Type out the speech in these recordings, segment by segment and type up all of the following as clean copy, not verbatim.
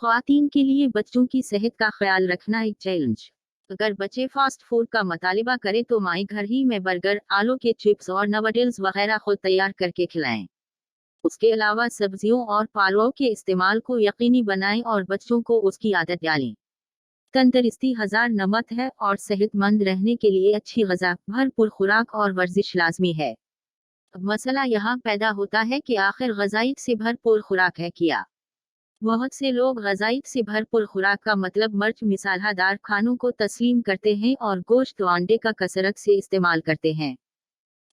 خواتین کے لیے بچوں کی صحت کا خیال رکھنا ایک چیلنج۔ اگر بچے فاسٹ فوڈ کا مطالبہ کریں تو مائیں گھر ہی میں برگر، آلو کے چپس اور نوڈلز وغیرہ خود تیار کر کے کھلائیں۔ اس کے علاوہ سبزیوں اور پالوں کے استعمال کو یقینی بنائیں اور بچوں کو اس کی عادت ڈالیں۔ تندرستی ہزار نعمت ہے اور صحت مند رہنے کے لیے اچھی غذا، بھرپور خوراک اور ورزش لازمی ہے۔ اب مسئلہ یہاں پیدا ہوتا ہے کہ آخر غذائیت سے بھرپور خوراک ہے کیا؟ بہت سے لوگ غذائیت سے بھرپور خوراک کا مطلب مرچ مسالہ دار کھانوں کو تسلیم کرتے ہیں اور گوشت و انڈے کا کثرت سے استعمال کرتے ہیں۔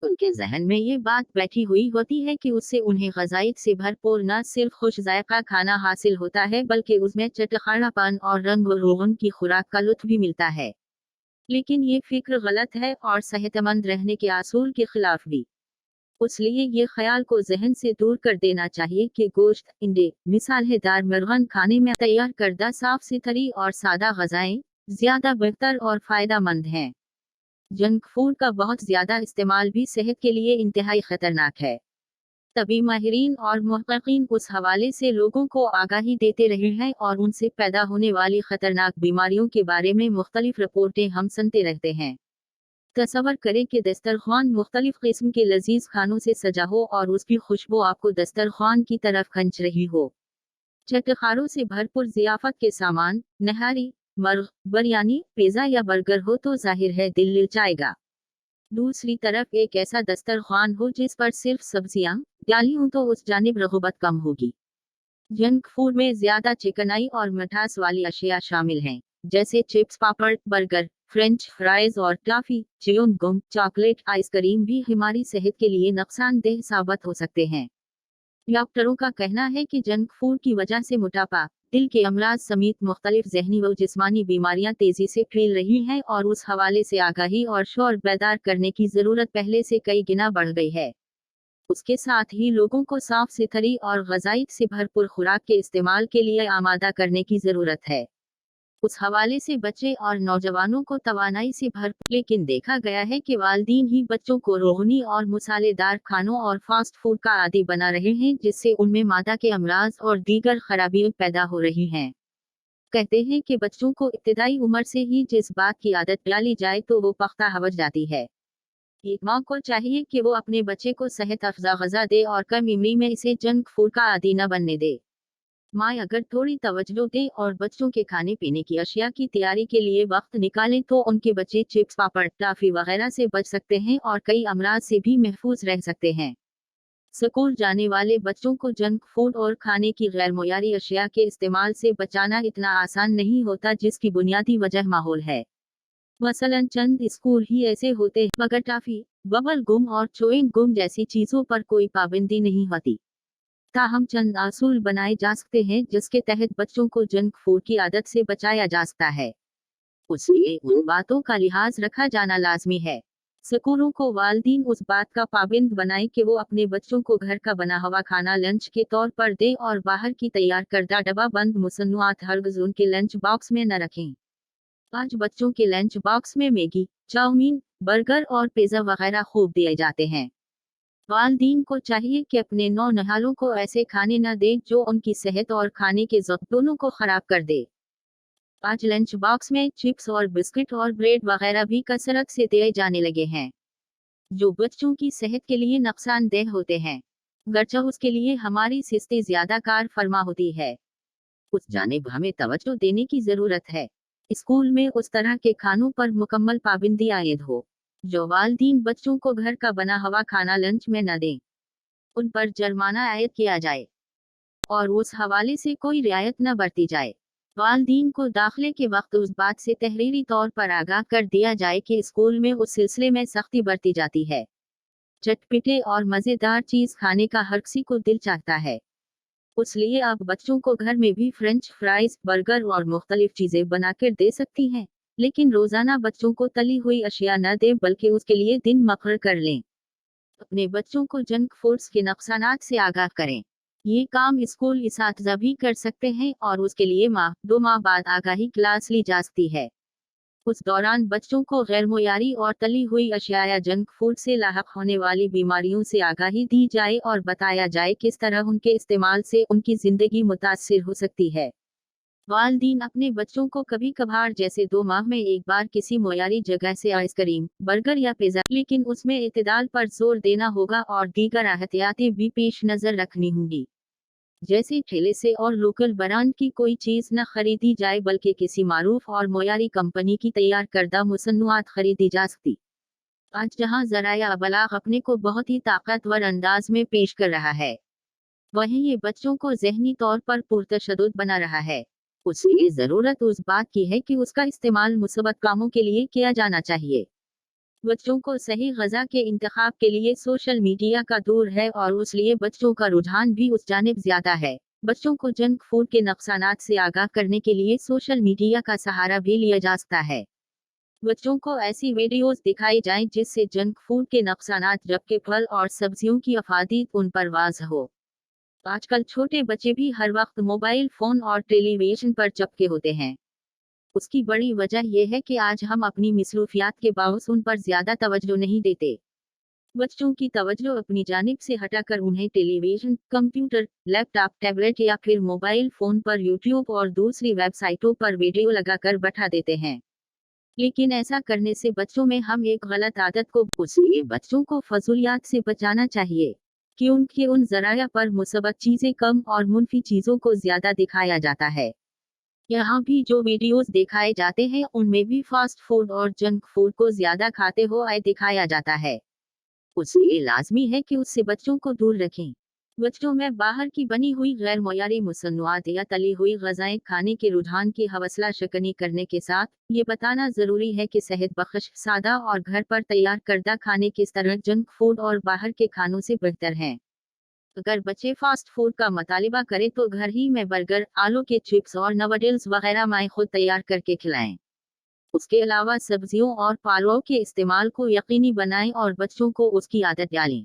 ان کے ذہن میں یہ بات بیٹھی ہوئی ہوتی ہے کہ اس سے انہیں غذائیت سے بھرپور نہ صرف خوش ذائقہ کھانا حاصل ہوتا ہے بلکہ اس میں چٹخانا پن اور رنگ و روغن کی خوراک کا لطف بھی ملتا ہے۔ لیکن یہ فکر غلط ہے اور صحت مند رہنے کے اصول کے خلاف بھی۔ اس لیے یہ خیال کو ذہن سے دور کر دینا چاہیے کہ گوشت، انڈے، مسالہ دار مرغن کھانے میں تیار کردہ صاف ستھری اور سادہ غذائیں زیادہ بہتر اور فائدہ مند ہیں۔ جنک فوڈ کا بہت زیادہ استعمال بھی صحت کے لیے انتہائی خطرناک ہے۔ طبی ماہرین اور محققین اس حوالے سے لوگوں کو آگاہی دیتے رہے ہیں اور ان سے پیدا ہونے والی خطرناک بیماریوں کے بارے میں مختلف رپورٹیں ہم سنتے رہتے ہیں۔ تصور کریں کہ دسترخوان مختلف قسم کے لذیذ کھانوں سے سجا ہو اور اس کی خوشبو آپ کو دسترخوان کی طرف کھینچ رہی ہو۔ چٹخاروں سے بھرپور ضیافت کے سامان، نہاری، مرغ، بریانی، پیزا یا برگر ہو تو ظاہر ہے دل للچائے گا۔ دوسری طرف ایک ایسا دسترخوان ہو جس پر صرف سبزیاں ڈالی ہوں تو اس جانب رغبت کم ہوگی۔ جنک فوڈ میں زیادہ چکنائی اور مٹھاس والی اشیاء شامل ہیں، جیسے چپس، پاپڑ، برگر، فرینچ فرائز اور ٹافی، چیون گم، چاکلیٹ، آئس کریم بھی ہماری صحت کے لیے نقصان دہ ثابت ہو سکتے ہیں۔ ڈاکٹروں کا کہنا ہے کہ جنک فوڈ کی وجہ سے موٹاپا، دل کے امراض سمیت مختلف ذہنی و جسمانی بیماریاں تیزی سے پھیل رہی ہیں اور اس حوالے سے آگاہی اور شعور بیدار کرنے کی ضرورت پہلے سے کئی گنا بڑھ گئی ہے۔ اس کے ساتھ ہی لوگوں کو صاف ستھری اور غذائیت سے بھرپور خوراک کے استعمال کے لیے آمادہ کرنے کی ضرورت ہے۔ اس حوالے سے بچے اور نوجوانوں کو توانائی سے بھرپور، لیکن دیکھا گیا ہے کہ والدین ہی بچوں کو روغنی اور مسالے دار کھانوں اور فاسٹ فوڈ کا عادی بنا رہے ہیں جس سے ان میں معدہ کے امراض اور دیگر خرابیاں پیدا ہو رہی ہیں۔ کہتے ہیں کہ بچوں کو ابتدائی عمر سے ہی جس بات کی عادت ڈالی جائے تو وہ پختہ ہو جاتی ہے۔ ایک ماں کو چاہیے کہ وہ اپنے بچے کو صحت افزا غذا دے اور کم عمری میں اسے جنک فوڈ کا عادی نہ بننے دے۔ ماں اگر تھوڑی توجہ دیں اور بچوں کے کھانے پینے کی اشیاء کی تیاری کے لیے وقت نکالیں تو ان کے بچے چپس، پاپڑ، ٹافی وغیرہ سے بچ سکتے ہیں اور کئی امراض سے بھی محفوظ رہ سکتے ہیں۔ اسکول جانے والے بچوں کو جنک فوڈ اور کھانے کی غیر معیاری اشیاء کے استعمال سے بچانا اتنا آسان نہیں ہوتا جس کی بنیادی وجہ ماحول ہے۔ مثلاً چند اسکول ہی ایسے ہوتے ہیں مگر ٹافی، ببل گم اور چوئنگ گم جیسی چیزوں پر کوئی پابندی نہیں ہوتی۔ تاہم چند اصول بنائے جا سکتے ہیں جس کے تحت بچوں کو جنک فوڈ کی عادت سے بچایا جا سکتا ہے۔ اس لیے ان باتوں کا لحاظ رکھا جانا لازمی ہے۔ اسکولوں کو والدین اس بات کا پابند بنائیں کہ وہ اپنے بچوں کو گھر کا بنا ہوا کھانا لنچ کے طور پر دیں اور باہر کی تیار کردہ ڈبہ بند مصنوعات ہرگز ان کے لنچ باکس میں نہ رکھیں۔ آج بچوں کے لنچ باکس میں میگی، چاؤمین، برگر اور پیزا وغیرہ خوب دیے جاتے ہیں۔ والدین کو چاہیے کہ اپنے نونہالوں کو ایسے کھانے نہ دیں جو ان کی صحت اور کھانے کے ذوق دونوں کو خراب کر دے۔ آج لنچ باکس میں چپس اور بسکٹ اور بریڈ وغیرہ بھی کثرت سے دیے جانے لگے ہیں، جو بچوں کی صحت کے لیے نقصان دہ ہوتے ہیں، گرچہ اس کے لیے ہماری سستی زیادہ کار فرما ہوتی ہے۔ اس جانب ہمیں توجہ دینے کی ضرورت ہے۔ اسکول میں اس طرح کے کھانوں پر مکمل پابندی عائد ہو جو والدین بچوں کو گھر کا بنا ہوا کھانا لنچ میں نہ دیں۔ ان پر جرمانہ عائد کیا جائے اور اس حوالے سے کوئی رعایت نہ برتی جائے۔ والدین کو داخلے کے وقت اس بات سے تحریری طور پر آگاہ کر دیا جائے کہ اسکول میں اس سلسلے میں سختی برتی جاتی ہے۔ چٹپٹے اور مزیدار چیز کھانے کا ہر کسی کو دل چاہتا ہے۔ اس لیے آپ بچوں کو گھر میں بھی فرینچ فرائز، برگر اور مختلف چیزیں بنا کر دے سکتی ہیں، لیکن روزانہ بچوں کو تلی ہوئی اشیاء نہ دیں بلکہ اس کے لیے دن مقرر کر لیں۔ اپنے بچوں کو جنک فوڈز کے نقصانات سے آگاہ کریں۔ یہ کام اسکول اساتذہ بھی کر سکتے ہیں اور اس کے لیے ماہ، 2 ماہ بعد آگاہی کلاس لی جا سکتی ہے۔ اس دوران بچوں کو غیر معیاری اور تلی ہوئی اشیاء یا جنک فوڈ سے لاحق ہونے والی بیماریوں سے آگاہی دی جائے اور بتایا جائے کس طرح ان کے استعمال سے ان کی زندگی متاثر ہو سکتی ہے۔ والدین اپنے بچوں کو کبھی کبھار جیسے 2 ماہ میں ایک بار کسی معیاری جگہ سے آئس کریم، برگر یا پیزا، لیکن اس میں اعتدال پر زور دینا ہوگا اور دیگر احتیاطیں بھی پیش نظر رکھنی ہوں گی، جیسے ٹھیلے سے اور لوکل برانڈ کی کوئی چیز نہ خریدی جائے بلکہ کسی معروف اور معیاری کمپنی کی تیار کردہ مصنوعات خریدی جا سکتی۔ آج جہاں ذرائع ابلاغ اپنے کو بہت ہی طاقتور انداز میں پیش کر رہا ہے، وہیں یہ بچوں کو ذہنی طور پر پرتشدد بنا رہا ہے۔ اس لیے ضرورت اس بات کی ہے کہ اس کا استعمال مثبت کاموں کے لیے کیا جانا چاہیے۔ بچوں کو صحیح غذا کے انتخاب کے لیے سوشل میڈیا کا دور ہے اور اس لیے بچوں کا رجحان بھی اس جانب زیادہ ہے۔ بچوں کو جنک فوڈ کے نقصانات سے آگاہ کرنے کے لیے سوشل میڈیا کا سہارا بھی لیا جا سکتا ہے۔ بچوں کو ایسی ویڈیوز دکھائی جائیں جس سے جنک فوڈ کے نقصانات جبکہ پھل اور سبزیوں کی افادیت ان پر واضح ہو۔ آج کل چھوٹے بچے بھی ہر وقت موبائل فون اور ٹیلی ویژن پر چپکے ہوتے ہیں۔ اس کی بڑی وجہ یہ ہے کہ آج ہم اپنی مصروفیات کے باعث ان پر زیادہ توجہ نہیں دیتے۔ بچوں کی توجہ اپنی جانب سے ہٹا کر انہیں ٹیلی ویژن، کمپیوٹر، لیپ ٹاپ، ٹیبلٹ یا پھر موبائل فون پر یوٹیوب اور دوسری ویب سائٹوں پر ویڈیو لگا کر بٹھا دیتے ہیں۔ لیکن ایسا کرنے سے بچوں میں ہم ایک غلط عادت کو، اس لیے بچوں کو فضولیات سے بچانا چاہیے، کیونکہ ان ذرائع پر مثبت چیزیں کم اور منفی چیزوں کو زیادہ دکھایا جاتا ہے۔ یہاں بھی جو ویڈیوز دکھائے جاتے ہیں ان میں بھی فاسٹ فوڈ اور جنک فوڈ کو زیادہ کھاتے ہوئے دکھایا جاتا ہے۔ اس لیے لازمی ہے کہ اس سے بچوں کو دور رکھیں۔ بچوں میں باہر کی بنی ہوئی غیر معیاری مصنوعات یا تلی ہوئی غذائیں کھانے کے رجحان کی حوصلہ شکنی کرنے کے ساتھ یہ بتانا ضروری ہے کہ صحت بخش، سادہ اور گھر پر تیار کردہ کھانے کس طرح جنک فوڈ اور باہر کے کھانوں سے بہتر ہیں۔ اگر بچے فاسٹ فوڈ کا مطالبہ کریں تو گھر ہی میں برگر، آلو کے چپس اور نوڈلز وغیرہ مائیں خود تیار کر کے کھلائیں۔ اس کے علاوہ سبزیوں اور پالوں کے استعمال کو یقینی بنائیں اور بچوں کو اس کی عادت ڈالیں۔